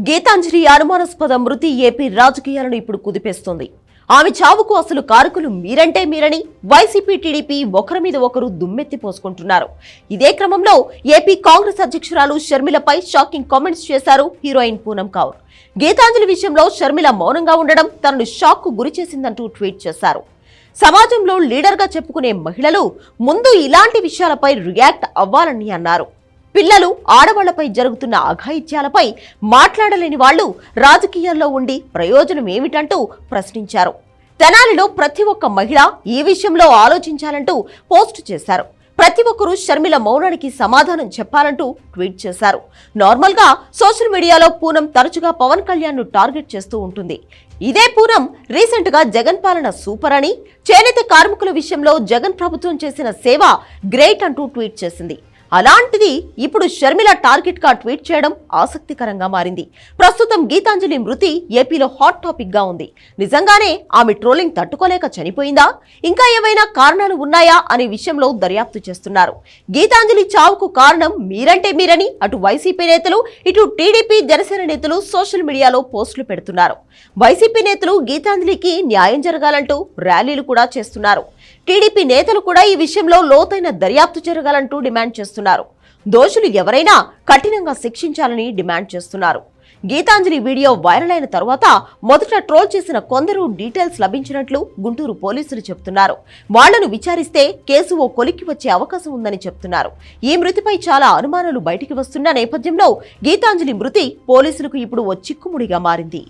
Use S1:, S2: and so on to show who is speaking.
S1: గీతాంజలి అనుమానాస్పద మృతి ఏపీ రాజకీయాలను ఇప్పుడు కుదిపేస్తోంది. ఆమె చావుకు అసలు కారకులు మీరంటే మీరని వైసీపీ టీడీపీ ఒకరి మీద ఒకరు దుమ్మెత్తి పోసుకుంటున్నారు. ఇదే క్రమంలో ఏపీ కాంగ్రెస్ అధ్యక్షురాలు షర్మిలపై షాకింగ్ కామెంట్స్ చేశారు హీరోయిన్ పూనం కౌర్. గీతాంజలి విషయంలో షర్మిల మౌనంగా ఉండడం తనను షాక్ కు గురి చేసిందంటూ ట్వీట్ చేశారు. సమాజంలో లీడర్గా చెప్పుకునే మహిళలు ముందు ఇలాంటి విషయాలపై రియాక్ట్ అవ్వాలని అన్నారు. పిల్లలు ఆడవాళ్లపై జరుగుతున్న అఘాయిత్యాలపై మాట్లాడలేని వాళ్లు రాజకీయాల్లో ఉండి ప్రయోజనం ఏమిటంటూ ప్రశ్నించారు. తెనాలిలో ప్రతి ఒక్క మహిళ ఈ విషయంలో ఆలోచించాలంటూ పోస్టు చేశారు. ప్రతి ఒక్కరూ షర్మిల మౌనానికి సమాధానం చెప్పాలంటూ ట్వీట్ చేశారు. నార్మల్ గా సోషల్ మీడియాలో పూనం తరచుగా పవన్ కళ్యాణ్ ను టార్గెట్ చేస్తూ ఉంటుంది. ఇదే పూనం రీసెంట్ గా జగన్ పాలన సూపర్ అని, చేనేత కార్మికుల విషయంలో జగన్ ప్రభుత్వం చేసిన సేవ గ్రేట్ అంటూ ట్వీట్ చేసింది. అలాంటిది ఇప్పుడు షర్మిల టార్గెట్ గా ట్వీట్ చేయడం ఆసక్తికరంగా మారింది. ప్రస్తుతం గీతాంజలి మృతి ఏపీలో హాట్ టాపిక్ గా ఉంది. నిజంగానే ఆమె ట్రోలింగ్ తట్టుకోలేక చనిపోయిందా, ఇంకా ఏవైనా కారణాలు ఉన్నాయా అనే విషయంలో దర్యాప్తు చేస్తున్నారు. గీతాంజలి చావుకు కారణం మీరంటే మీరని అటు వైసీపీ నేతలు, ఇటు టీడీపీ జనసేన నేతలు సోషల్ మీడియాలో పోస్టులు పెడుతున్నారు. వైసీపీ నేతలు గీతాంజలికి న్యాయం జరగాలంటూ ర్యాలీలు కూడా చేస్తున్నారు. టీడీపీ నేతలు కూడా ఈ విషయంలో లోతైన దర్యాప్తు జరగాలంటూ డిమాండ్ చేస్తున్నారు. దోషులు ఎవరైనా కఠినంగా శిక్షించాలని డిమాండ్ చేస్తున్నారు. గీతాంజలి వీడియో వైరల్ అయిన తరువాత మొదట ట్రోల్ చేసిన కొందరు డీటెయిల్స్ లభించినట్లు గుంటూరు పోలీసులు చెబుతున్నారు. వాళ్లను విచారిస్తే కేసు ఓ కొలిక్కి వచ్చే అవకాశం ఉందని చెబుతున్నారు. ఈ మృతిపై చాలా అనుమానాలు బయటికి వస్తున్న నేపథ్యంలో గీతాంజలి మృతి పోలీసులకు ఇప్పుడు ఓ చిక్కుముడిగా మారింది.